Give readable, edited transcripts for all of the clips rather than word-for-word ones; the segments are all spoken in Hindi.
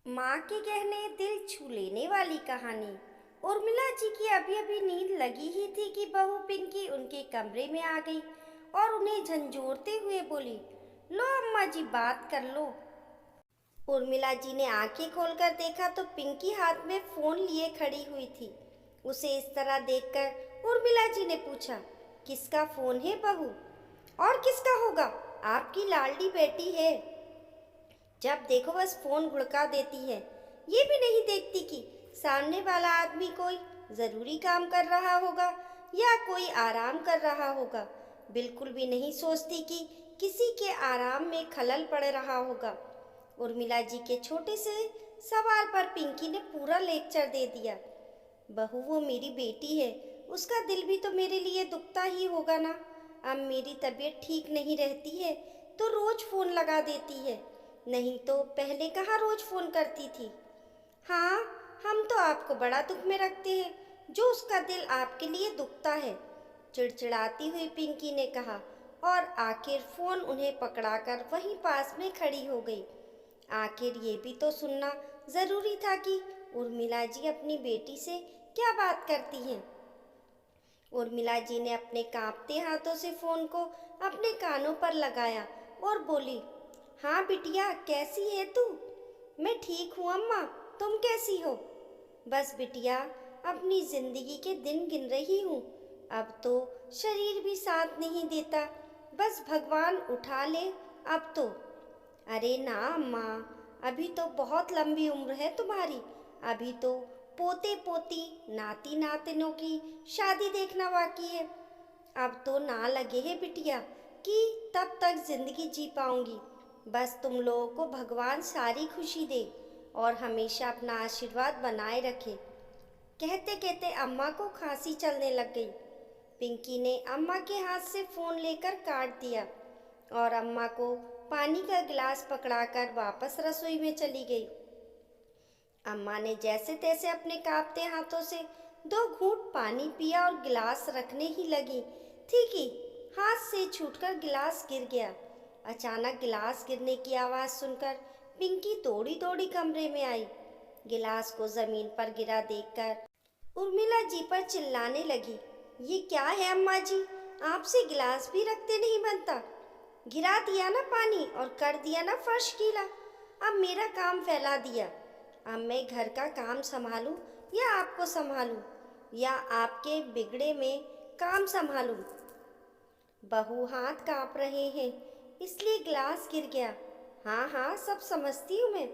माँ के कहने दिल छू लेने वाली कहानी। उर्मिला जी की अभी अभी नींद लगी ही थी कि बहू पिंकी उनके कमरे में आ गई और उन्हें झंझोड़ते हुए बोली, लो अम्मा जी बात कर लो। उर्मिला जी ने आंखें खोलकर देखा तो पिंकी हाथ में फोन लिए खड़ी हुई थी। उसे इस तरह देखकर उर्मिला जी ने पूछा, किसका फोन है बहू? और किसका होगा, आपकी लाडली बेटी है। जब देखो बस फोन घुड़का देती है। ये भी नहीं देखती कि सामने वाला आदमी कोई जरूरी काम कर रहा होगा या कोई आराम कर रहा होगा। बिल्कुल भी नहीं सोचती कि किसी के आराम में खलल पड़ रहा होगा। उर्मिला जी के छोटे से सवाल पर पिंकी ने पूरा लेक्चर दे दिया। बहू वो मेरी बेटी है, उसका दिल भी तो मेरे लिए दुखता ही होगा ना। अब मेरी तबीयत ठीक नहीं रहती है तो रोज फोन लगा देती है, नहीं तो पहले कहाँ रोज फोन करती थी। हाँ, हम तो आपको बड़ा दुख में रखते हैं जो उसका दिल आपके लिए दुखता है, चिड़चिड़ाती हुई पिंकी ने कहा और आखिर फोन उन्हें पकड़ाकर वहीं पास में खड़ी हो गई। आखिर ये भी तो सुनना जरूरी था कि उर्मिला जी अपनी बेटी से क्या बात करती हैं। उर्मिला जी ने अपने कांपते हाथों से फोन को अपने कानों पर लगाया और बोली, हाँ बिटिया कैसी है तू? मैं ठीक हूँ अम्मा, तुम कैसी हो? बस बिटिया अपनी जिंदगी के दिन गिन रही हूँ। अब तो शरीर भी साथ नहीं देता, बस भगवान उठा ले अब तो। अरे ना अम्मा, अभी तो बहुत लंबी उम्र है तुम्हारी। अभी तो पोते पोती नाती नातिनों की शादी देखना बाकी है। अब तो ना लगे है बिटिया कि तब तक जिंदगी जी पाऊंगी। बस तुम लोगों को भगवान सारी खुशी दे और हमेशा अपना आशीर्वाद बनाए रखे। कहते कहते अम्मा को खांसी चलने लग गई। पिंकी ने अम्मा के हाथ से फोन लेकर काट दिया और अम्मा को पानी का गिलास पकड़ाकर वापस रसोई में चली गई। अम्मा ने जैसे तैसे अपने कांपते हाथों से 2 घूंट पानी पिया और गिलास रखने ही लगी थी कि हाथ से छूटकर गिलास गिर गया। अचानक गिलास गिरने की आवाज़ सुनकर पिंकी दौड़ी दौड़ी कमरे में आई। गिलास को जमीन पर गिरा देखकर उर्मिला जी पर चिल्लाने लगी, ये क्या है अम्मा जी, आपसे गिलास भी रखते नहीं बनता। गिरा दिया ना पानी और कर दिया ना फर्श गीला। अब मेरा काम फैला दिया। अब मैं घर का काम संभालूं या आपको संभालूं या आपके बिगड़े में काम संभालूं। बहू हाथ कांप रहे हैं इसलिए गिलास गिर गया। हाँ हाँ सब समझती हूँ मैं।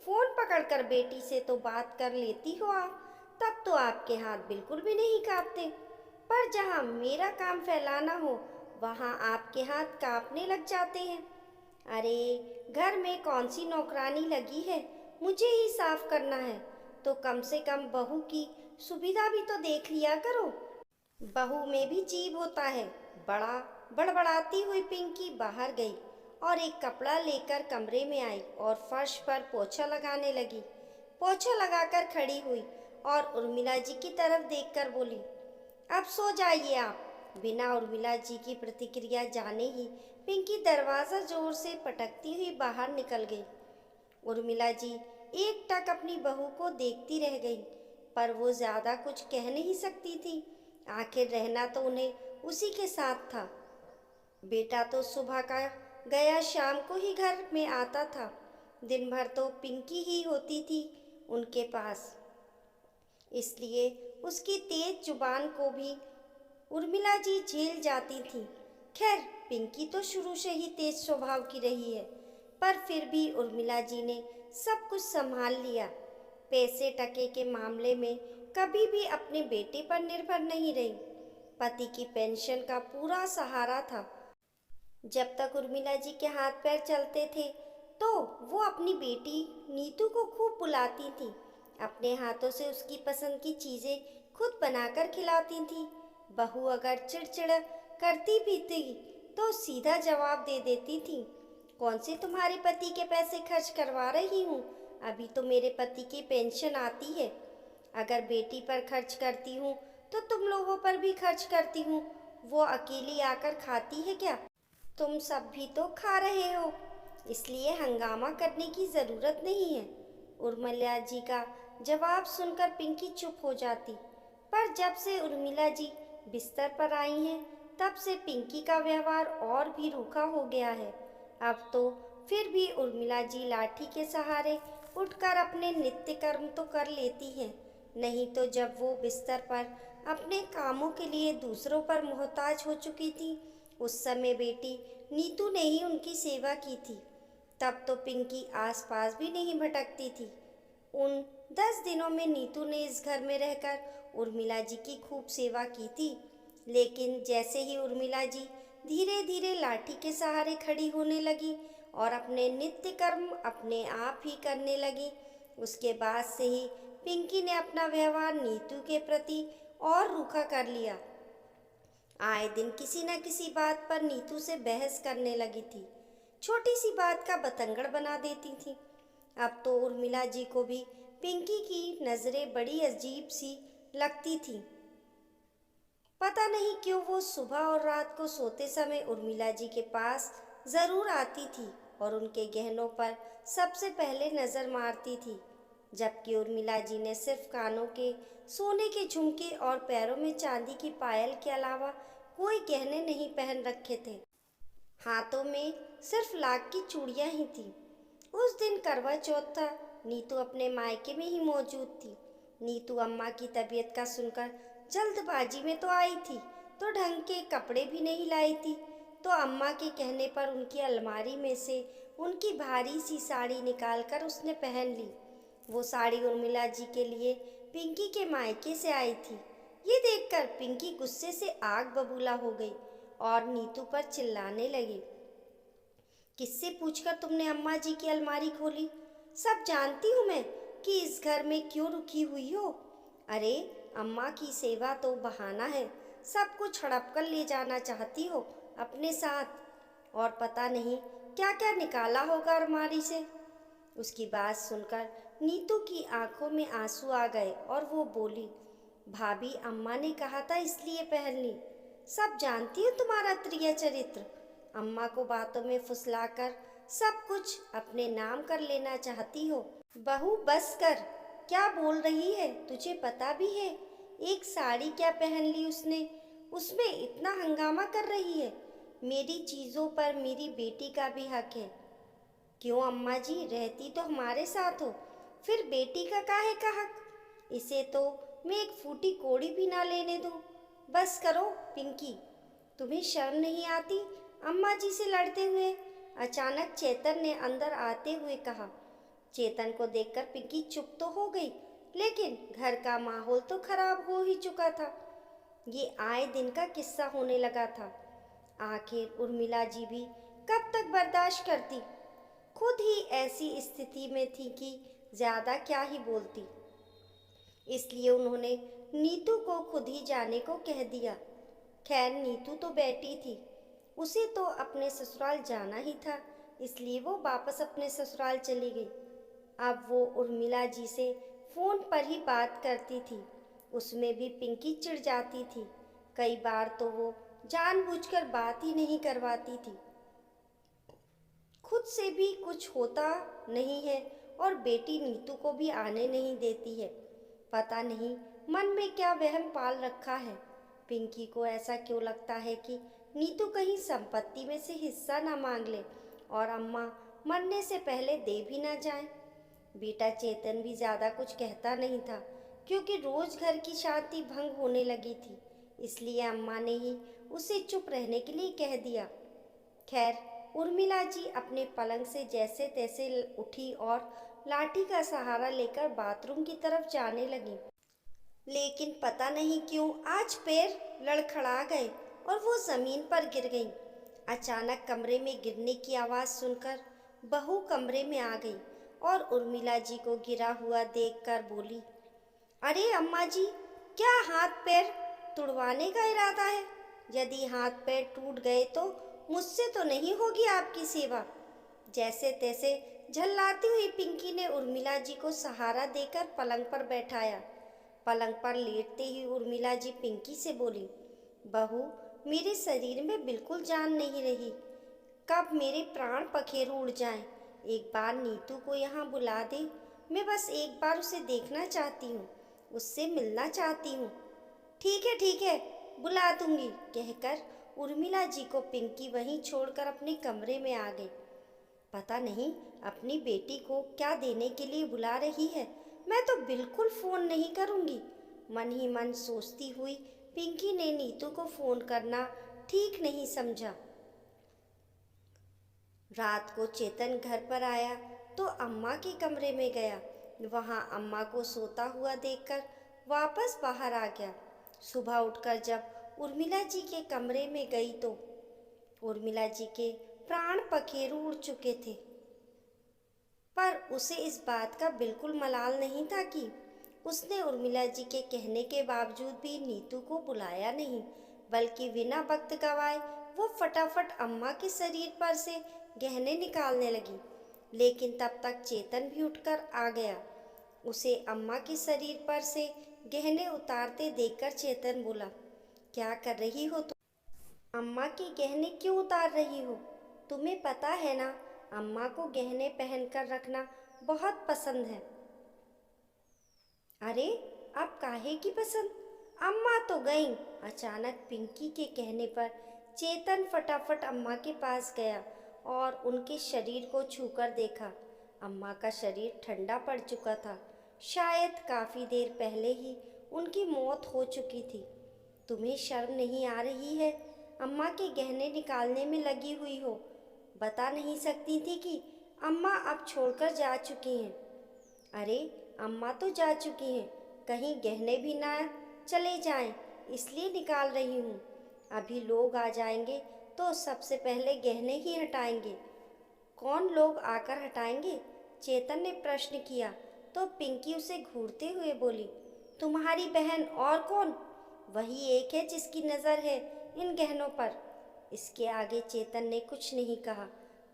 फोन पकड़कर बेटी से तो बात कर लेती हो आप, तब तो आपके हाथ बिल्कुल भी नहीं कांपते। पर जहाँ मेरा काम फैलाना हो वहाँ आपके हाथ कांपने लग जाते हैं। अरे घर में कौन सी नौकरानी लगी है, मुझे ही साफ करना है तो कम से कम बहू की सुविधा भी तो देख लिया करो। बहू में भी जीव होता है। बड़ा बड़बड़ाती हुई पिंकी बाहर गई और एक कपड़ा लेकर कमरे में आई और फर्श पर पोछा लगाने लगी। पोछा लगाकर खड़ी हुई और उर्मिला जी की तरफ देखकर बोली, अब सो जाइए आप। बिना उर्मिला जी की प्रतिक्रिया जाने ही पिंकी दरवाज़ा जोर से पटकती हुई बाहर निकल गई। उर्मिला जी एकटक अपनी बहू को देखती रह गई, पर वो ज़्यादा कुछ कह नहीं सकती थी। आखिर रहना तो उन्हें उसी के साथ था। बेटा तो सुबह का गया शाम को ही घर में आता था। दिन भर तो पिंकी ही होती थी उनके पास, इसलिए उसकी तेज जुबान को भी उर्मिला जी झेल जाती थी। खैर पिंकी तो शुरू से ही तेज स्वभाव की रही है, पर फिर भी उर्मिला जी ने सब कुछ संभाल लिया। पैसे टके के मामले में कभी भी अपने बेटे पर निर्भर नहीं रही। पति की पेंशन का पूरा सहारा था। जब तक उर्मिला जी के हाथ पैर चलते थे तो वो अपनी बेटी नीतू को खूब बुलाती थी। अपने हाथों से उसकी पसंद की चीज़ें खुद बनाकर खिलाती थी। बहू अगर चिड़चिड़ करती भी थी तो सीधा जवाब दे देती थी, कौन से तुम्हारे पति के पैसे खर्च करवा रही हूँ, अभी तो मेरे पति की पेंशन आती है। अगर बेटी पर खर्च करती हूँ तो तुम लोगों पर भी खर्च करती हूँ। वो अकेली आकर खाती है क्या? तुम सब भी तो खा रहे हो, इसलिए हंगामा करने की ज़रूरत नहीं है। उर्मिला जी का जवाब सुनकर पिंकी चुप हो जाती। पर जब से उर्मिला जी बिस्तर पर आई हैं, तब से पिंकी का व्यवहार और भी रूखा हो गया है। अब तो फिर भी उर्मिला जी लाठी के सहारे उठकर अपने नित्य कर्म तो कर लेती हैं, नहीं तो जब वो बिस्तर पर अपने कामों के लिए दूसरों पर मोहताज हो चुकी थी, उस समय बेटी नीतू ने ही उनकी सेवा की थी। तब तो पिंकी आसपास भी नहीं भटकती थी। उन 10 दिनों में नीतू ने इस घर में रहकर उर्मिला जी की खूब सेवा की थी। लेकिन जैसे ही उर्मिला जी धीरे धीरे लाठी के सहारे खड़ी होने लगी और अपने नित्य कर्म अपने आप ही करने लगी, उसके बाद से ही पिंकी ने अपना व्यवहार नीतू के प्रति और रूखा कर लिया। आए दिन किसी न किसी बात पर नीतू से बहस करने लगी थी, छोटी सी बात का बतंगड़ बना देती थी। अब तो उर्मिला जी को भी पिंकी की नज़रें बड़ी अजीब सी लगती थी। पता नहीं क्यों वो सुबह और रात को सोते समय उर्मिला जी के पास ज़रूर आती थी और उनके गहनों पर सबसे पहले नज़र मारती थी, जबकि उर्मिला जी ने सिर्फ कानों के सोने के झुमके और पैरों में चांदी की पायल के अलावा कोई गहने नहीं पहन रखे थे। हाथों में सिर्फ लाख की चूड़ियां ही थी। उस दिन करवा चौथ था। नीतू अपने मायके में ही मौजूद थी। नीतू अम्मा की तबीयत का सुनकर जल्दबाजी में तो आई थी, तो ढंग के कपड़े भी नहीं लाई थी। तो अम्मा के कहने पर उनकी अलमारी में से उनकी भारी सी साड़ी निकालकर उसने पहन ली। वो साड़ी उर्मिला जी के लिए पिंकी के मायके से आई थी। ये देखकर पिंकी गुस्से से आग बबूला हो गई और नीतू पर चिल्लाने लगी, किससे पूछकर तुमने अम्मा जी की अलमारी खोली? सब जानती हूँ मैं कि इस घर में क्यों रुकी हुई हो। अरे अम्मा की सेवा तो बहाना है, सब कुछ हड़प कर ले जाना चाहती हो अपने साथ, और पता नहीं क्या क्या निकाला होगा अलमारी से। उसकी बात सुनकर नीतू की आंखों में आंसू आ गए और वो बोली, भाभी अम्मा ने कहा था इसलिए पहन ली। सब जानती हूँ तुम्हारा प्रिय चरित्र, अम्मा को बातों में फुसलाकर सब कुछ अपने नाम कर लेना चाहती हो। बहू बस कर, क्या बोल रही है? तुझे पता भी है एक साड़ी क्या पहन ली उसने, उसमें इतना हंगामा कर रही है। मेरी चीज़ों पर मेरी बेटी का भी हक है। क्यों अम्मा जी, रहती तो हमारे साथ हो, फिर बेटी का काहे का हक? इसे तो मैं एक फूटी कोड़ी भी ना लेने दूँ। बस करो पिंकी, तुम्हें शर्म नहीं आती अम्मा जी से लड़ते हुए? अचानक चेतन ने अंदर आते हुए कहा। चेतन को देखकर पिंकी चुप तो हो गई, लेकिन घर का माहौल तो खराब हो ही चुका था। ये आए दिन का किस्सा होने लगा था। आखिर उर्मिला जी भी कब तक बर्दाश्त करती? खुद ही ऐसी स्थिति में थी कि ज़्यादा क्या ही बोलती। इसलिए उन्होंने नीतू को खुद ही जाने को कह दिया। खैर नीतू तो बेटी थी, उसे तो अपने ससुराल जाना ही था, इसलिए वो वापस अपने ससुराल चली गई। अब वो उर्मिला जी से फ़ोन पर ही बात करती थी, उसमें भी पिंकी चिढ़ जाती थी। कई बार तो वो जानबूझकर बात ही नहीं करवाती थी। खुद से भी कुछ होता नहीं है और बेटी नीतू को भी आने नहीं देती है। पता नहीं मन में क्या वहम पाल रखा है। पिंकी को ऐसा क्यों लगता है कि नीतू कहीं संपत्ति में से हिस्सा ना मांग ले और अम्मा मरने से पहले दे भी ना जाए। बेटा चेतन भी ज़्यादा कुछ कहता नहीं था, क्योंकि रोज़ घर की शांति भंग होने लगी थी, इसलिए अम्मा ने ही उसे चुप रहने के लिए कह दिया। खैर उर्मिला जी अपने पलंग से जैसे तैसे उठी और लाठी का सहारा लेकर बाथरूम की तरफ जाने लगी। लेकिन पता नहीं क्यों आज पैर लड़खड़ा गए और वो ज़मीन पर गिर गई। अचानक कमरे में गिरने की आवाज़ सुनकर बहू कमरे में आ गई और उर्मिला जी को गिरा हुआ देखकर बोली, अरे अम्मा जी, क्या हाथ पैर तुड़वाने का इरादा है? यदि हाथ पैर टूट गए तो मुझसे तो नहीं होगी आपकी सेवा। जैसे तैसे झल्लाती हुई पिंकी ने उर्मिला जी को सहारा देकर पलंग पर बैठाया। पलंग पर लेटते ही उर्मिला जी पिंकी से बोली, बहू मेरे शरीर में बिल्कुल जान नहीं रही, कब मेरे प्राण पखेरु उड़ जाएं। एक बार नीतू को यहाँ बुला दे, मैं बस एक बार उसे देखना चाहती हूँ, उससे मिलना चाहती हूँ। ठीक है, बुला दूंगी, कहकर उर्मिला जी को पिंकी वहीं छोड़कर अपने कमरे में आ गई। पता नहीं अपनी बेटी को क्या देने के लिए बुला रही है। मैं तो बिल्कुल फ़ोन नहीं करूँगी, मन ही मन सोचती हुई पिंकी ने नीतू को फ़ोन करना ठीक नहीं समझा। रात को चेतन घर पर आया तो अम्मा के कमरे में गया। वहाँ अम्मा को सोता हुआ देखकर वापस बाहर आ गया। सुबह उठकर जब उर्मिला जी के कमरे में गई तो उर्मिला जी के प्राण पखेरु उड़ चुके थे। पर उसे इस बात का बिल्कुल मलाल नहीं था कि उसने उर्मिला जी के कहने के बावजूद भी नीतू को बुलाया नहीं, बल्कि बिना वक्त गवाए वो फटाफट अम्मा के शरीर पर से गहने निकालने लगी। लेकिन तब तक चेतन भी उठकर आ गया। उसे अम्मा के शरीर पर से गहने उतारते देखकर चेतन बोला, क्या कर रही हो तुम? अम्मा के गहने क्यों उतार रही हो? तुम्हें पता है ना, अम्मा को गहने पहनकर रखना बहुत पसंद है। अरे अब काहे की पसंद? अम्मा तो गईं। अचानक पिंकी के कहने पर चेतन फटाफट अम्मा के पास गया और उनके शरीर को छूकर देखा। अम्मा का शरीर ठंडा पड़ चुका था। शायद काफ़ी देर पहले ही उनकी मौत हो चुकी थी। तुम्हें शर्म नहीं आ रही है? अम्मा के गहने निकालने में लगी हुई हो। बता नहीं सकती थी कि अम्मा अब छोड़कर जा चुकी हैं? अरे अम्मा तो जा चुकी हैं, कहीं गहने भी ना चले जाएं, इसलिए निकाल रही हूँ। अभी लोग आ जाएंगे तो सबसे पहले गहने ही हटाएंगे। कौन लोग आकर हटाएंगे? चेतन ने प्रश्न किया तो पिंकी उसे घूरते हुए बोली, तुम्हारी बहन और कौन? वही एक है जिसकी नज़र है इन गहनों पर। इसके आगे चेतन ने कुछ नहीं कहा,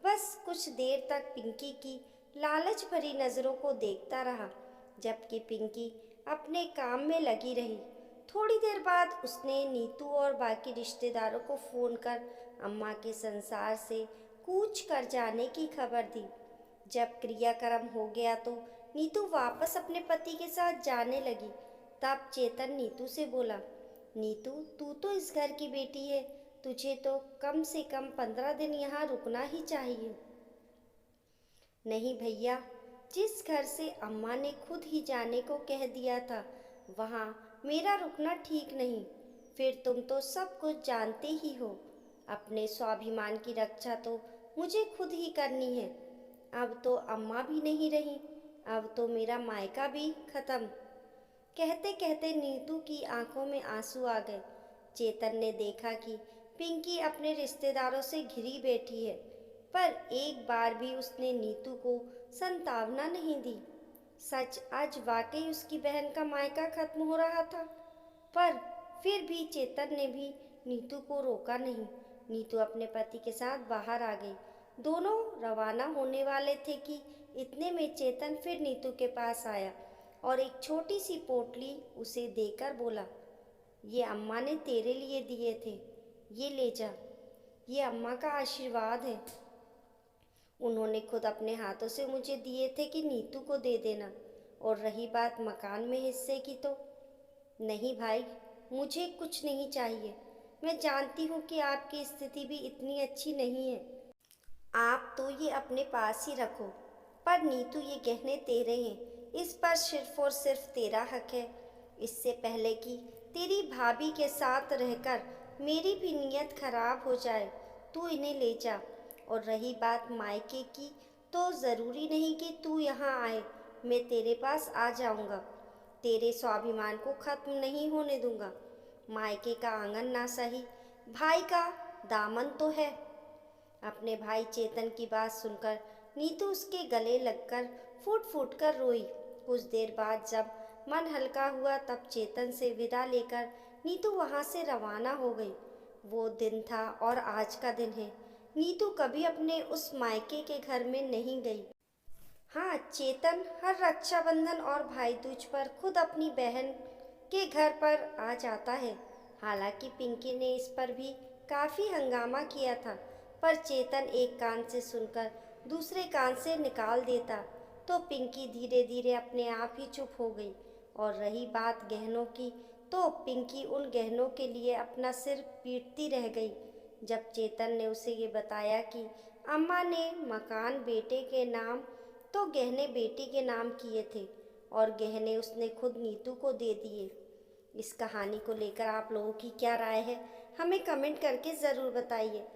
बस कुछ देर तक पिंकी की लालच भरी नज़रों को देखता रहा, जबकि पिंकी अपने काम में लगी रही। थोड़ी देर बाद उसने नीतू और बाकी रिश्तेदारों को फ़ोन कर अम्मा के संसार से कूच कर जाने की खबर दी। जब क्रियाक्रम हो गया तो नीतू वापस अपने पति के साथ जाने लगी। तब चेतन नीतू से बोला, नीतू तू तो इस घर की बेटी है, तुझे तो कम से कम 15 दिन यहाँ रुकना ही चाहिए। नहीं भैया, जिस घर से अम्मा ने खुद ही जाने को कह दिया था वहाँ मेरा रुकना ठीक नहीं। फिर तुम तो सब कुछ जानते ही हो। अपने स्वाभिमान की रक्षा तो मुझे खुद ही करनी है। अब तो अम्मा भी नहीं रही, अब तो मेरा मायका भी खत्म। कहते कहते नीतू की आंखों में आंसू आ गए। चेतन ने देखा कि पिंकी अपने रिश्तेदारों से घिरी बैठी है, पर एक बार भी उसने नीतू को संतावना नहीं दी। सच आज वाकई उसकी बहन का मायका खत्म हो रहा था, पर फिर भी चेतन ने भी नीतू को रोका नहीं। नीतू अपने पति के साथ बाहर आ गई। दोनों रवाना होने वाले थे कि इतने में चेतन फिर नीतू के पास आया और एक छोटी सी पोटली उसे देकर बोला, ये अम्मा ने तेरे लिए दिए थे, ये ले जा, ये अम्मा का आशीर्वाद है। उन्होंने खुद अपने हाथों से मुझे दिए थे कि नीतू को दे देना। और रही बात मकान में हिस्से की तो नहीं भाई, मुझे कुछ नहीं चाहिए। मैं जानती हूँ कि आपकी स्थिति भी इतनी अच्छी नहीं है, आप तो ये अपने पास ही रखो, पर नीतू ये गहने तेरे हैं, इस पर सिर्फ और सिर्फ तेरा हक है। इससे पहले कि तेरी भाभी के साथ रहकर मेरी भी नीयत खराब हो जाए, तू इन्हें ले जा। और रही बात मायके की, तो ज़रूरी नहीं कि तू यहाँ आए, मैं तेरे पास आ जाऊँगा। तेरे स्वाभिमान को खत्म नहीं होने दूँगा। मायके का आंगन ना सही, भाई का दामन तो है। अपने भाई चेतन की बात सुनकर नीतू उसके गले लगकर फूट फूट कर रोई। कुछ देर बाद जब मन हल्का हुआ तब चेतन से विदा लेकर नीतू वहाँ से रवाना हो गई। वो दिन था और आज का दिन है। नीतू कभी अपने उस मायके के घर में नहीं गई। हाँ, चेतन हर रक्षाबंधन और भाई दूज पर खुद अपनी बहन के घर पर आ जाता है। हालांकि पिंकी ने इस पर भी काफ़ी हंगामा किया था, पर चेतन एक कान से सुनकर दूसरे कान से निकाल देता। तो पिंकी धीरे धीरे अपने आप ही चुप हो गई। और रही बात गहनों की, तो पिंकी उन गहनों के लिए अपना सिर पीटती रह गई। जब चेतन ने उसे ये बताया कि अम्मा ने मकान बेटे के नाम तो गहने बेटी के नाम किए थे और गहने उसने खुद नीतू को दे दिए। इस कहानी को लेकर आप लोगों की क्या राय है, हमें कमेंट करके ज़रूर बताइए।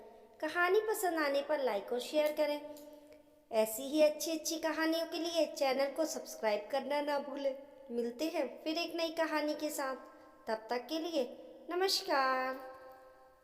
कहानी पसंद आने पर लाइक और शेयर करें। ऐसी ही अच्छी अच्छी कहानियों के लिए चैनल को सब्सक्राइब करना ना भूलें। मिलते हैं फिर एक नई कहानी के साथ। तब तक के लिए नमस्कार।